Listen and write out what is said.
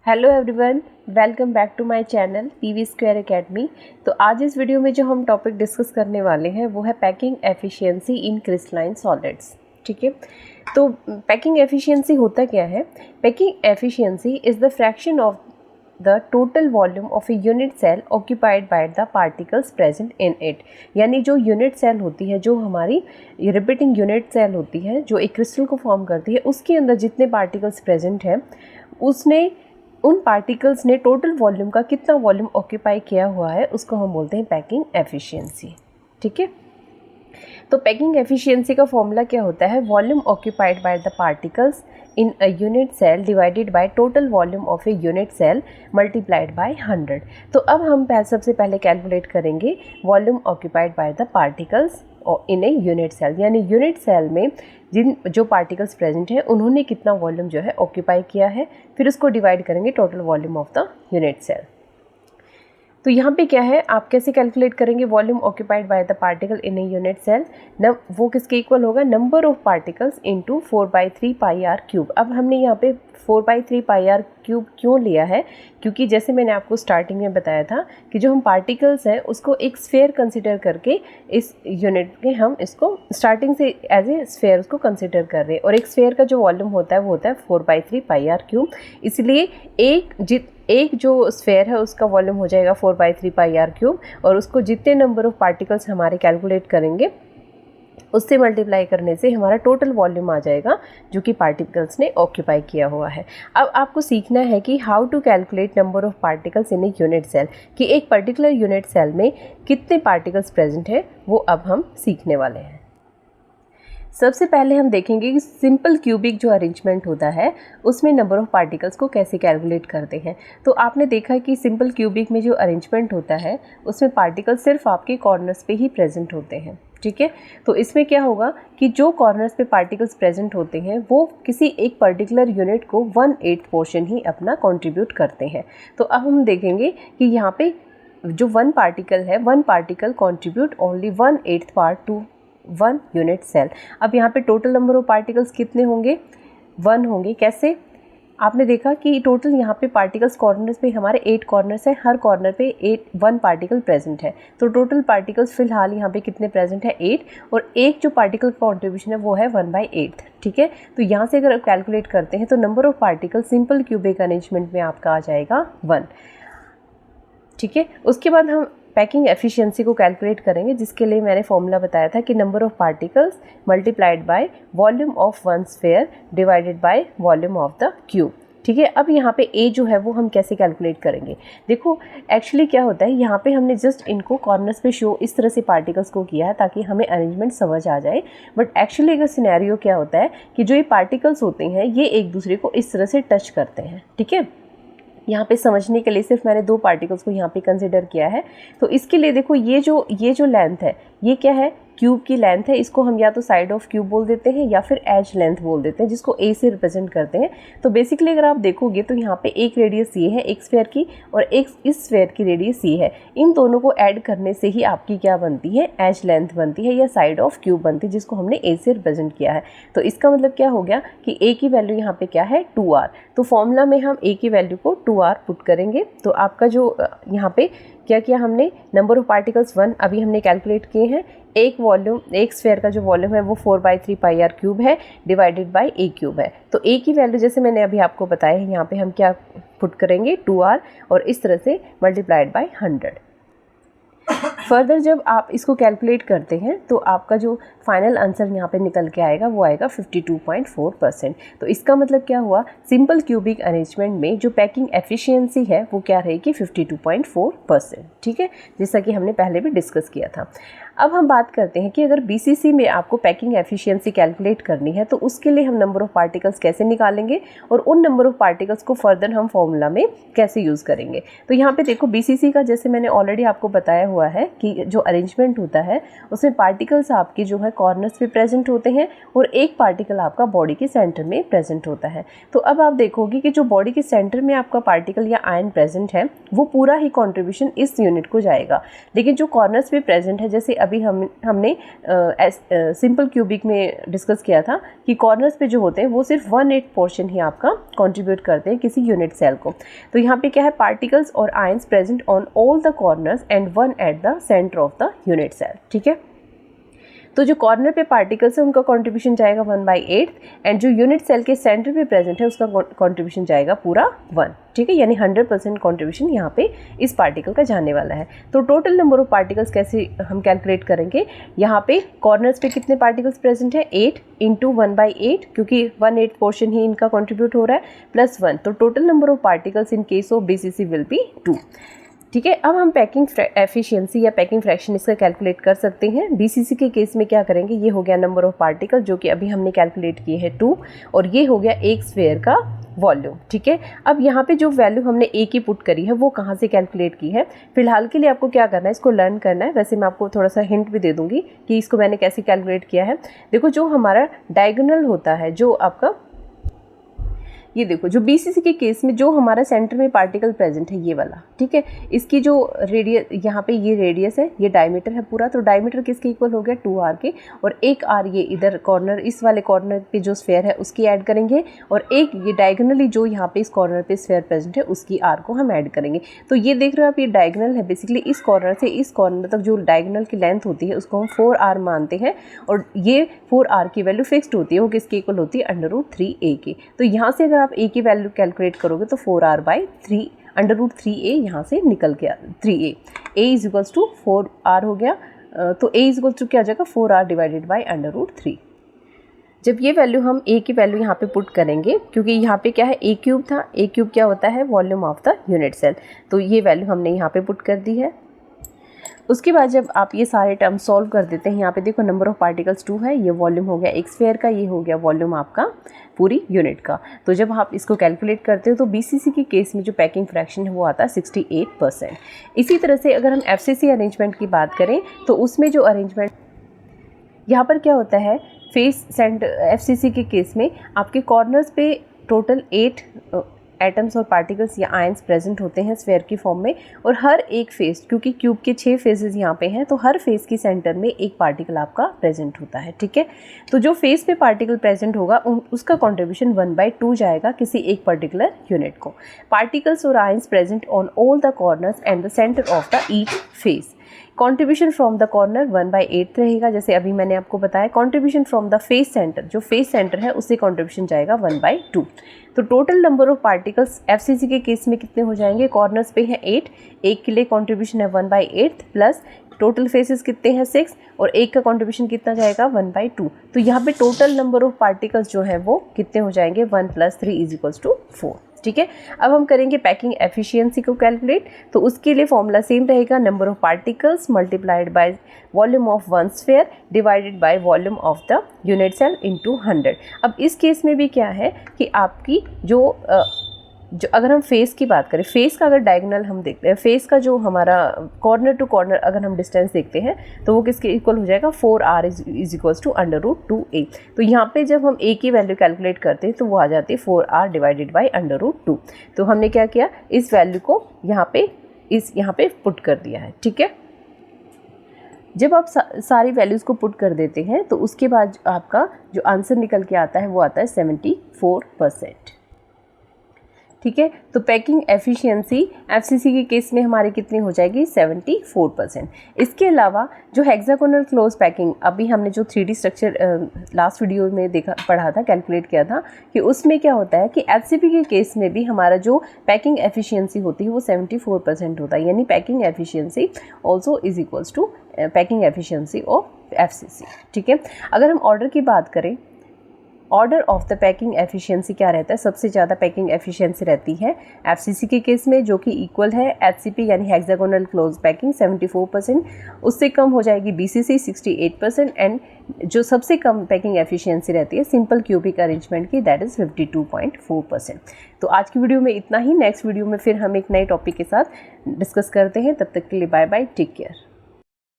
Hello everyone, welcome back to my channel PV square academy. तो आज इस video में जो हम टॉपिक डिस्कस करने वाले हैं वो है packing efficiency in crystalline solids. ठीक है, तो पैकिंग एफिशिएंसी होता क्या है? Packing efficiency is the fraction of the total volume of a unit cell occupied by the particles present in it. यानी जो यूनिट सेल होती है, जो हमारी रिपीटिंग यूनिट सेल होती है, जो एक क्रिस्टल को फॉर्म करती है, उसके अंदर जितने पार्टिकल्स प्रेजेंट हैं उन पार्टिकल्स ने टोटल वॉल्यूम का कितना वॉल्यूम ऑक्यूपाई किया हुआ है, उसको हम बोलते हैं पैकिंग एफिशिएंसी। ठीक है, तो पैकिंग एफिशिएंसी का फॉर्मूला क्या होता है? Volume occupied by the particles in a unit cell divided by total volume of a unit cell multiplied by 100। तो अब हम सबसे पहले कैलकुलेट करेंगे volume occupied by the particles in a unit cell, यानी यूनिट सेल में जो particles present हैं उन्होंने कितना वॉल्यूम जो है ऑक्यूपाई किया है, फिर उसको डिवाइड करेंगे total volume of the unit cell. तो यहाँ पे क्या है, आप कैसे कैलकुलेट करेंगे volume occupied by the particle in a unit cell? वो किसके इक्वल होगा? Number of particles into 4/3 pi r cube. अब हमने यहाँ पे 4/3 पाई आर क्यूब क्यों लिया है? क्योंकि जैसे मैंने आपको स्टार्टिंग में बताया था कि जो हम पार्टिकल्स हैं उसको एक स्फेयर कंसिडर करके इस यूनिट के हम इसको स्टार्टिंग से एज ए स्फेयर उसको कंसिडर कर रहे हैं, और एक स्फेयर का जो वॉल्यूम होता है वो होता है 4/3 पाई आर क्यूब। इसलिए एक जो स्फेयर है उसका वॉल्यूम हो जाएगा 4/3 पाई आर क्यूब, और उसको जितने नंबर ऑफ पार्टिकल्स हमारे कैलकुलेट करेंगे उससे मल्टीप्लाई करने से हमारा टोटल वॉल्यूम आ जाएगा जो कि पार्टिकल्स ने ऑक्यूपाई किया हुआ है। अब आपको सीखना है कि how to calculate number of particles in a unit cell, कि एक पर्टिकुलर यूनिट सेल में कितने पार्टिकल्स प्रेजेंट है, वो अब हम सीखने वाले हैं। सबसे पहले हम देखेंगे कि सिंपल क्यूबिक जो अरेंजमेंट होता है उसमें नंबर ऑफ पार्टिकल्स को कैसे कैलकुलेट करते हैं। तो आपने देखा कि सिंपल क्यूबिक में जो अरेंजमेंट होता है उसमें पार्टिकल्स सिर्फ आपके कॉर्नर्स पे ही प्रेजेंट होते हैं। ठीक है, तो इसमें क्या होगा कि जो कॉर्नर्स पे पार्टिकल्स प्रेजेंट होते हैं वो किसी एक पर्टिकुलर यूनिट को 1/8 पोर्शन ही अपना कंट्रीब्यूट करते हैं। तो अब हम देखेंगे कि यहाँ पे जो one particle contribute only 1/8 part to 1 unit cell. अब यहाँ पे टोटल नंबर ऑफ पार्टिकल्स कितने होंगे? 1 होंगे। कैसे? आपने देखा कि टोटल यहाँ पे पार्टिकल्स कॉर्नर्स पे हमारे 8 कॉर्नर्स हैं, हर कॉर्नर पे 1 पार्टिकल प्रेजेंट है। तो टोटल पार्टिकल्स फिलहाल यहाँ पे कितने प्रेजेंट है? 8, और एक जो पार्टिकल कॉन्ट्रीब्यूशन है वो है 1/8। ठीक है, तो यहाँ से अगर आप कैलकुलेट करते हैं तो number of particle simple cubic arrangement में आपका आ जाएगा 1। ठीक है, उसके बाद हम पैकिंग एफिशिएंसी को कैलकुलेट करेंगे, जिसके लिए मैंने फॉर्मूला बताया था कि number of particles multiplied by volume of one sphere divided by volume of the cube. ठीक है, अब यहाँ पे ए जो है वो हम कैसे कैलकुलेट करेंगे? देखो एक्चुअली क्या होता है, यहाँ पे हमने जस्ट इनको कॉर्नर्स पे शो इस तरह से पार्टिकल्स को किया है ताकि हमें अरेंजमेंट समझ आ जाए। बट एक्चुअली अगर सिनेरियो क्या होता है कि जो ये पार्टिकल्स होते हैं ये एक दूसरे को इस तरह से टच करते हैं। ठीक है, यहाँ पे समझने के लिए सिर्फ मैंने 2 पार्टिकल्स को यहाँ पे कंसिडर किया है। तो इसके लिए देखो ये जो लेंथ है ये क्या है? क्यूब की लेंथ है। इसको हम या तो साइड ऑफ क्यूब बोल देते हैं या फिर एज लेंथ बोल देते हैं, जिसको ए से रिप्रेजेंट करते हैं। तो बेसिकली अगर आप देखोगे तो यहाँ पे एक रेडियस ये है एक स्फेयर की, और एक इस स्फेयर की रेडियस ये है। इन दोनों को ऐड करने से ही आपकी क्या बनती है? एज लेंथ बनती है या साइड ऑफ क्यूब बनती है, जिसको हमने ए से रिप्रेजेंट किया है। तो इसका मतलब क्या हो गया कि ए की वैल्यू यहाँ पे क्या है? 2r। तो फॉर्मूला में हम ए की वैल्यू को 2r पुट करेंगे। तो आपका जो यहाँ पे क्या किया हमने, नंबर ऑफ पार्टिकल्स 1 अभी हमने कैलकुलेट किए हैं। एक स्फेयर का जो वॉल्यूम है वो 4/3 पाई आर क्यूब है डिवाइडेड बाय ए क्यूब है। तो ए की वैल्यू जैसे मैंने अभी आपको बताया है, यहाँ पे हम क्या पुट करेंगे? 2r, और इस तरह से मल्टीप्लाइड बाय 100। फर्दर जब आप इसको कैलकुलेट करते हैं तो आपका जो फाइनल आंसर यहाँ पे निकल के आएगा वो आएगा 52.4%। तो इसका मतलब क्या हुआ? सिंपल क्यूबिक अरेंजमेंट में जो पैकिंग एफिशिएंसी है वो क्या रहेगी? 52.4%। ठीक है, जैसा कि हमने पहले भी डिस्कस किया था। अब हम बात करते हैं कि अगर बीसीसी में आपको पैकिंग एफिशिएंसी कैलकुलेट करनी है तो उसके लिए हम नंबर ऑफ पार्टिकल्स कैसे निकालेंगे, और उन नंबर ऑफ पार्टिकल्स को फर्दर हम फॉर्मूला में कैसे यूज़ करेंगे। तो यहाँ पे देखो बीसीसी का जैसे मैंने ऑलरेडी आपको बताया हुआ है कि जो अरेंजमेंट होता है उसमें पार्टिकल्स आपके जो है कॉर्नर्स पे प्रेजेंट होते हैं और एक पार्टिकल आपका बॉडी के सेंटर में प्रेजेंट होता है। तो अब आप देखोगे कि जो बॉडी के सेंटर में आपका पार्टिकल या आयन प्रेजेंट है वो पूरा ही कॉन्ट्रीब्यूशन इस यूनिट को जाएगा, लेकिन जो कॉर्नर्स पे प्रेजेंट है, जैसे अभी हमने सिंपल क्यूबिक में डिस्कस किया था कि कॉर्नर्स पे जो होते हैं वो सिर्फ 1/8 पोर्शन ही आपका कंट्रीब्यूट करते हैं किसी यूनिट सेल को। तो यहाँ पे क्या है, पार्टिकल्स और ions present on all the corners and 1 at the centre of the unit cell. ठीक है, तो जो कॉर्नर पे पार्टिकल्स है उनका कंट्रीब्यूशन जाएगा 1/8 एंड जो यूनिट सेल के सेंटर पे प्रेजेंट है उसका कंट्रीब्यूशन जाएगा पूरा 1। ठीक है, यानी 100% कंट्रीब्यूशन यहाँ पे इस पार्टिकल का जाने वाला है। तो टोटल नंबर ऑफ पार्टिकल्स कैसे हम कैलकुलेट करेंगे, यहाँ पे कॉर्नर्स पे कितने पार्टिकल्स प्रेजेंट है, 8 इंटू 1/8, क्योंकि 1/8 पोर्शन ही इनका कंट्रीब्यूट हो रहा है, प्लस 1, तो total number of particles in case of BCC will be 2। ठीक है, अब हम पैकिंग एफिशिएंसी या पैकिंग फ्रैक्शन इसका कैलकुलेट कर सकते हैं। BCC के केस में क्या करेंगे, ये हो गया नंबर ऑफ पार्टिकल जो कि अभी हमने कैलकुलेट किए हैं 2, और ये हो गया एक स्फीयर का वॉल्यूम। ठीक है, अब यहाँ पे जो वैल्यू हमने ए की पुट करी है वो कहाँ से कैलकुलेट की है, फिलहाल के लिए आपको क्या करना है, इसको लर्न करना है। वैसे मैं आपको थोड़ा सा हिंट भी दे दूँगी कि इसको मैंने कैसे कैलकुलेट किया है। देखो, जो हमारा डायगोनल होता है, जो आपका ये देखो, जो BCC के केस में जो हमारा सेंटर में पार्टिकल प्रेजेंट है ये वाला, ठीक है, इसकी जो रेडियस, यहाँ पे ये रेडियस है, ये डायमीटर है पूरा, तो डायमीटर किसके इक्वल हो गया, 2r के, और एक r ये इधर कॉर्नर, इस वाले कॉर्नर पे जो स्फीयर है उसकी ऐड करेंगे, और एक ये डायगोनली जो यहाँ पे इस कॉर्नर पे स्फीयर प्रेजेंट है उसकी r को हम ऐड करेंगे। तो ये देख रहे हो आप, ये डायगोनल है, बेसिकली इस कॉर्नर से इस कॉर्नर तक जो डायगोनल की लेंथ होती है उसको हम 4r मानते हैं, और ये 4r की वैल्यू फिक्स्ड होती है, वो किसके इक्वल होती है, √3a की। तो यहाँ से अगर आप a की वैल्यू कैलकुलेट करोगे तो 4r/3 √3a यहाँ से निकल गया, 3a, a is equals to 4r हो गया, तो a इज इक्वल्स टू क्या आ जाएगा, 4r डिवाइडेड बाई √3। जब ये वैल्यू हम a की वैल्यू यहाँ पे पुट करेंगे, क्योंकि यहाँ पे क्या है, a क्यूब था, a क्यूब क्या होता है, volume of the unit cell, तो ये वैल्यू हमने यहाँ पे पुट कर दी है। उसके बाद जब आप ये सारे टर्म सॉल्व कर देते हैं, यहाँ पे देखो नंबर ऑफ पार्टिकल्स 2 है, ये वॉल्यूम हो गया एक स्फीयर का, ये हो गया वॉल्यूम आपका पूरी यूनिट का। तो जब आप इसको कैलकुलेट करते हो तो BCC के केस में जो पैकिंग फ्रैक्शन है वो आता है 68%। इसी तरह से अगर हम FCC अरेंजमेंट की बात करें तो उसमें जो अरेंजमेंट यहाँ पर क्या होता है, फेस सेंटर FCC के केस में आपके कॉर्नर्स पे टोटल 8 एटम्स और पार्टिकल्स या आयंस प्रेजेंट होते हैं स्फीयर की फॉर्म में, और हर एक फेस, क्योंकि क्यूब के 6 फेसेस यहाँ पे हैं, तो हर फेस की सेंटर में एक पार्टिकल आपका प्रेजेंट होता है। ठीक है, तो जो फेस पे पार्टिकल प्रेजेंट होगा उसका कंट्रीब्यूशन 1/2 जाएगा किसी एक पर्टिकुलर यूनिट को। पार्टिकल्स और ions present on all the corners and the centre of the each face. Contribution from the corner 1/8 रहेगा, जैसे अभी मैंने आपको बताया। Contribution from the face centre, जो फेस सेंटर है उससे कंट्रीब्यूशन जाएगा 1/2। तो total number of particles FCC के केस में कितने हो जाएंगे, कॉर्नर्स पे है 8, एक के लिए कंट्रीब्यूशन है 1/8 प्लस टोटल फेसेस कितने हैं 6, और एक का कंट्रीब्यूशन कितना जाएगा 1/2। तो यहाँ पे टोटल नंबर ऑफ पार्टिकल्स जो है वो कितने हो जाएंगे, 1 + 3 = 4। ठीक है, अब हम करेंगे पैकिंग एफिशिएंसी को कैलकुलेट। तो उसके लिए फॉर्मूला सेम रहेगा, number of particles multiplied by volume of one sphere divided by volume of the unit cell into 100। अब इस केस में भी क्या है कि आपकी जो अगर हम फेस की बात करें, फेस का अगर डायगोनल हम देखते हैं, फेस का जो हमारा कॉर्नर टू कॉर्नर अगर हम डिस्टेंस देखते हैं तो वो किसके इक्वल हो जाएगा, 4r is equals to √2a। तो यहाँ पे जब हम a की वैल्यू कैलकुलेट करते हैं तो वो आ जाती है 4r डिवाइडेड बाई √2। तो हमने क्या किया, इस वैल्यू को यहाँ पे पुट कर दिया है। ठीक है, जब आप सारी वैल्यूज़ को पुट कर देते हैं तो उसके बाद आपका जो आंसर निकल के आता है वो आता है 74%। ठीक है, तो पैकिंग एफिशिएंसी FCC के केस में हमारी कितनी हो जाएगी, 74%। इसके अलावा जो हेक्सागोनल क्लोज पैकिंग, अभी हमने जो 3D स्ट्रक्चर लास्ट वीडियो में पढ़ा था, कैलकुलेट किया था, कि उसमें क्या होता है कि FCP के केस में भी हमारा जो पैकिंग एफिशिएंसी होती है वो 74% होता है, यानी packing efficiency also is equals to packing efficiency of FCC। ठीक है, अगर हम ऑर्डर की बात करें, order of the packing efficiency क्या रहता है, सबसे ज़्यादा पैकिंग एफिशिएंसी रहती है FCC के केस में, जो कि इक्वल है HCP यानी हेक्सागोनल क्लोज पैकिंग 74%, उससे कम हो जाएगी BCC 68%, एंड जो सबसे कम पैकिंग एफिशिएंसी रहती है सिंपल क्यूबिक अरेंजमेंट की, दैट इज़ 52.4%। तो आज की वीडियो में इतना ही, नेक्स्ट वीडियो में फिर हम एक नए टॉपिक के साथ डिस्कस करते हैं। तब तक के लिए बाय बाय, टेक केयर।